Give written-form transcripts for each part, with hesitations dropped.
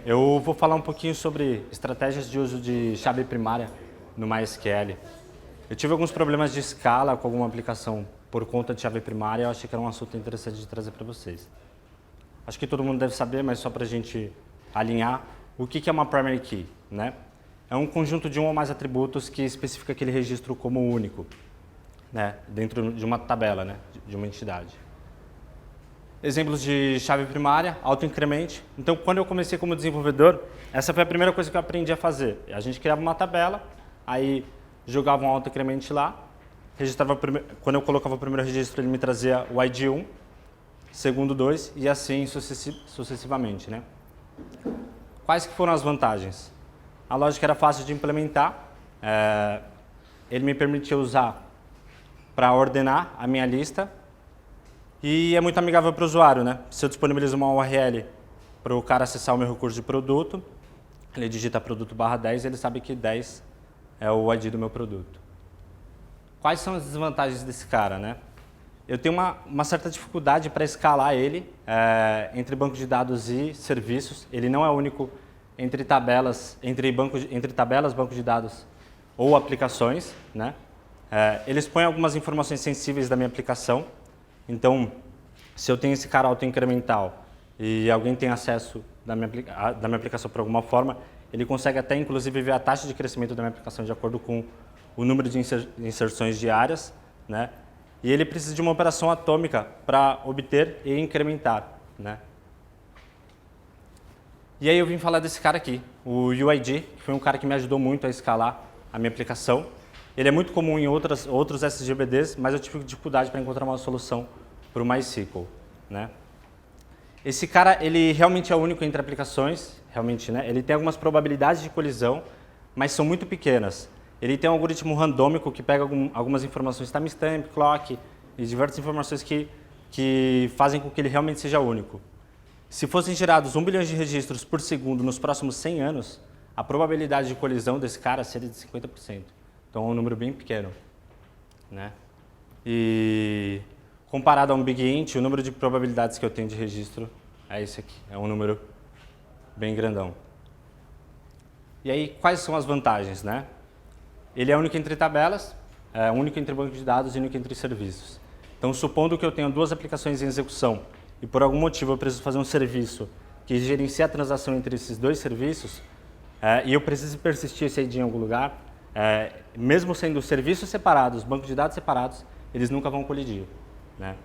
Eu vou falar um pouquinho sobre estratégias de uso de chave primária no MySQL. Eu tive alguns problemas de escala com alguma aplicação por conta de chave primária e eu achei que era um assunto interessante de trazer para vocês. Acho que todo mundo deve saber, mas só para a gente alinhar, o que é uma primary key, né? É um conjunto de um ou mais atributos que especifica aquele registro como único, né? Dentro de uma tabela, né? De uma entidade. Exemplos de chave primária, autoincremente. Então, quando eu comecei como desenvolvedor, essa foi a primeira coisa que eu aprendi a fazer. A gente criava uma tabela, aí jogava um autoincremente lá, registrava quando eu colocava o primeiro registro, ele me trazia o ID 1, segundo 2 e assim sucessivamente, né? Quais que foram as vantagens? A lógica era fácil de implementar, ele me permitia usar para ordenar a minha lista e é muito amigável para o usuário, né? Se eu disponibilizo uma URL para o cara acessar o meu recurso de produto, ele digita produto/10 e ele sabe que 10 é o ID do meu produto. Quais são as desvantagens desse cara, né? Eu tenho uma certa dificuldade para escalar ele entre banco de dados e serviços. Ele não é único entre tabelas, banco de dados ou aplicações, né? Ele expõe algumas informações sensíveis da minha aplicação. Então, se eu tenho esse cara autoincremental e alguém tem acesso da minha aplicação por alguma forma, ele consegue até inclusive ver a taxa de crescimento da minha aplicação de acordo com o número de inserções diárias, né? E ele precisa de uma operação atômica para obter e incrementar, né? E aí eu vim falar desse cara aqui, o UID, que foi um cara que me ajudou muito a escalar a minha aplicação. Ele é muito comum em outros SGBDs, mas eu tive dificuldade para encontrar uma solução para o MySQL, né? Esse cara, ele realmente é único entre aplicações, realmente, né? Ele tem algumas probabilidades de colisão, mas são muito pequenas. Ele tem um algoritmo randômico que pega algumas informações, timestamp, clock e diversas informações que fazem com que ele realmente seja único. Se fossem gerados 1 bilhão de registros por segundo nos próximos 100 anos, a probabilidade de colisão desse cara seria de 50%. Então é um número bem pequeno, né? E comparado a um Big Int, o número de probabilidades que eu tenho de registro é esse aqui, é um número bem grandão. E aí, quais são as vantagens, né? Ele é único entre tabelas, único entre banco de dados e único entre serviços. Então, supondo que eu tenha duas aplicações em execução e por algum motivo eu preciso fazer um serviço que gerencia a transação entre esses dois serviços e eu preciso persistir esse ID em algum lugar, mesmo sendo serviços separados, bancos de dados separados, eles nunca vão colidir, né?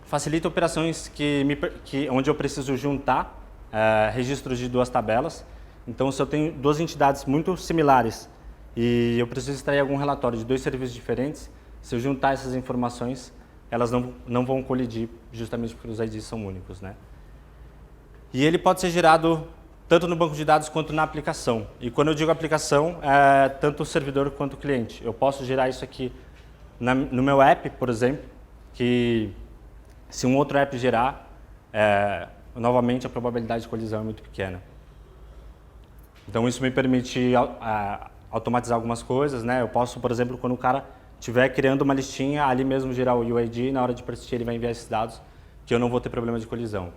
Facilita operações onde eu preciso juntar registros de duas tabelas. Então, se eu tenho duas entidades muito similares e eu preciso extrair algum relatório de dois serviços diferentes, se eu juntar essas informações, elas não vão colidir justamente porque os IDs são únicos, né? E ele pode ser gerado tanto no banco de dados quanto na aplicação. E quando eu digo aplicação, é tanto o servidor quanto o cliente. Eu posso gerar isso aqui no meu app, por exemplo, que se um outro app gerar, novamente a probabilidade de colisão é muito pequena. Então isso me permite automatizar algumas coisas, né? Eu posso, por exemplo, quando o cara estiver criando uma listinha, ali mesmo gerar o UID, na hora de persistir ele vai enviar esses dados, que eu não vou ter problema de colisão,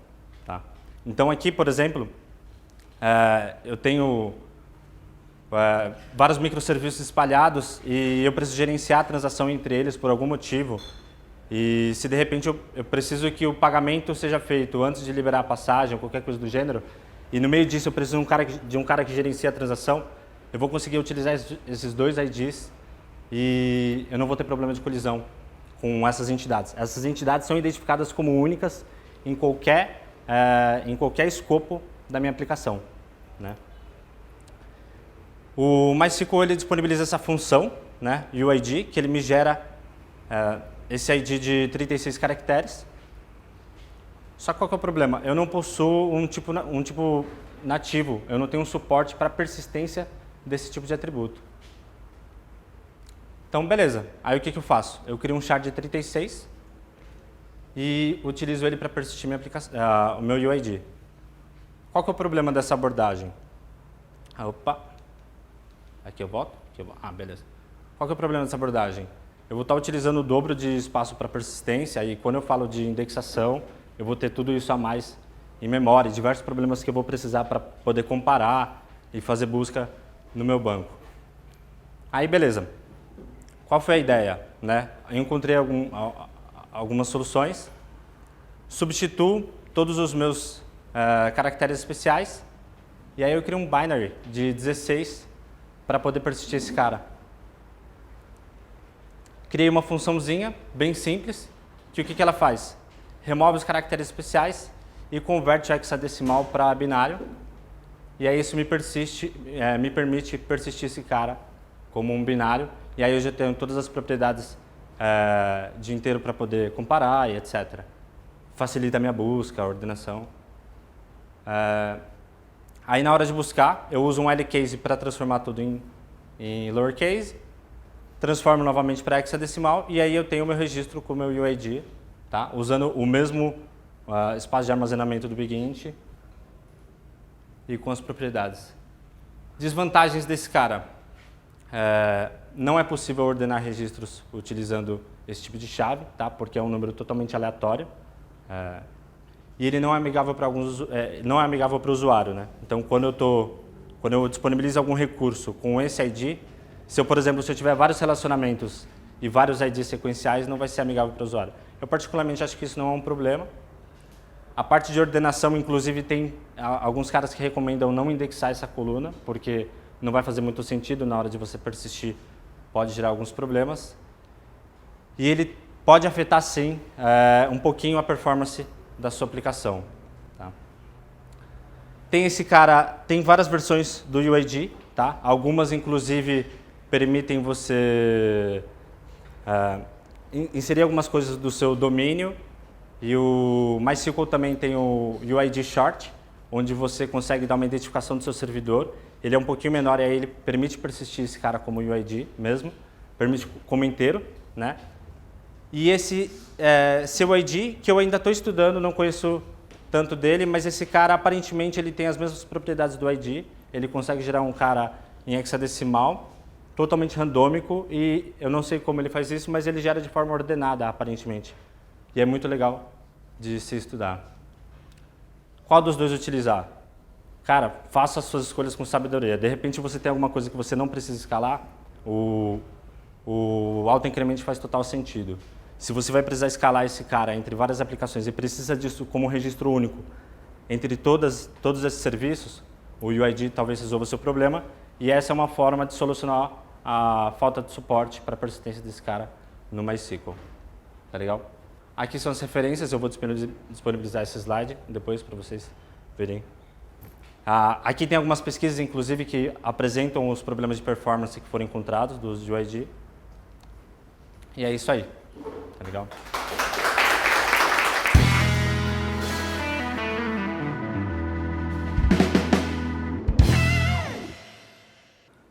tá? Então aqui, por exemplo, eu tenho vários microserviços espalhados e eu preciso gerenciar a transação entre eles por algum motivo. E se de repente eu preciso que o pagamento seja feito antes de liberar a passagem ou qualquer coisa do gênero, e no meio disso eu preciso de um cara que gerencia a transação, eu vou conseguir utilizar esses dois IDs e eu não vou ter problema de colisão com essas entidades. Essas entidades são identificadas como únicas em qualquer escopo da minha aplicação, né? O MySQL ele disponibiliza essa função, né, UID, que ele me gera esse ID de 36 caracteres. Só que qual que é o problema? Eu não possuo um tipo nativo, eu não tenho um suporte para persistência desse tipo de atributo. Então, beleza. Aí o que eu faço? Eu crio um char de 36 e utilizo ele para persistir o meu UID. Qual que é o problema dessa abordagem? Opa! Aqui eu volto? Beleza. Qual que é o problema dessa abordagem? Eu vou estar utilizando o dobro de espaço para persistência e quando eu falo de indexação, eu vou ter tudo isso a mais em memória, diversos problemas que eu vou precisar para poder comparar e fazer busca no meu banco. Aí, beleza. Qual foi a ideia? Né? Eu encontrei algumas soluções, substituo todos os meus caracteres especiais e aí eu crio um binary de 16 para poder persistir esse cara. Criei uma funçãozinha bem simples, que o que ela faz? Remove os caracteres especiais e converte o hexadecimal para binário. E aí isso me permite persistir esse cara como um binário. E aí eu já tenho todas as propriedades de inteiro para poder comparar e etc. Facilita a minha busca, a ordenação. Aí na hora de buscar, eu uso um LCase para transformar tudo em lowercase. Transformo novamente para hexadecimal e aí eu tenho o meu registro com o meu UID, tá? Usando o mesmo espaço de armazenamento do BigInt e com as propriedades. Desvantagens desse cara. Não é possível ordenar registros utilizando esse tipo de chave, tá? Porque é um número totalmente aleatório. E ele não é amigável para não é amigável para o usuário, né? Então, quando eu disponibilizo algum recurso com esse ID, se eu tiver vários relacionamentos e vários IDs sequenciais, não vai ser amigável para o usuário. Eu particularmente acho que isso não é um problema. A parte de ordenação, inclusive, tem alguns caras que recomendam não indexar essa coluna, porque não vai fazer muito sentido na hora de você persistir, pode gerar alguns problemas. E ele pode afetar, sim, um pouquinho a performance da sua aplicação. Tá? Tem várias versões do UID, tá? Algumas, inclusive, permitem você inserir algumas coisas do seu domínio. E o MySQL também tem o UID Short, onde você consegue dar uma identificação do seu servidor. Ele é um pouquinho menor e aí ele permite persistir esse cara como UID mesmo, permite como inteiro, né? E esse seu ID, que eu ainda estou estudando, não conheço tanto dele, mas esse cara aparentemente ele tem as mesmas propriedades do ID. Ele consegue gerar um cara em hexadecimal, totalmente randômico, e eu não sei como ele faz isso, mas ele gera de forma ordenada, aparentemente. E é muito legal de se estudar. Qual dos dois utilizar? Cara, faça as suas escolhas com sabedoria. De repente você tem alguma coisa que você não precisa escalar, o autoincrement faz total sentido. Se você vai precisar escalar esse cara entre várias aplicações e precisa disso como um registro único entre todos esses serviços, o UID talvez resolva o seu problema, e essa é uma forma de solucionar a falta de suporte para a persistência desse cara no MySQL. Tá legal? Aqui são as referências, eu vou disponibilizar esse slide depois para vocês verem. Aqui tem algumas pesquisas, inclusive, que apresentam os problemas de performance que foram encontrados dos UID. E é isso aí. Tá legal?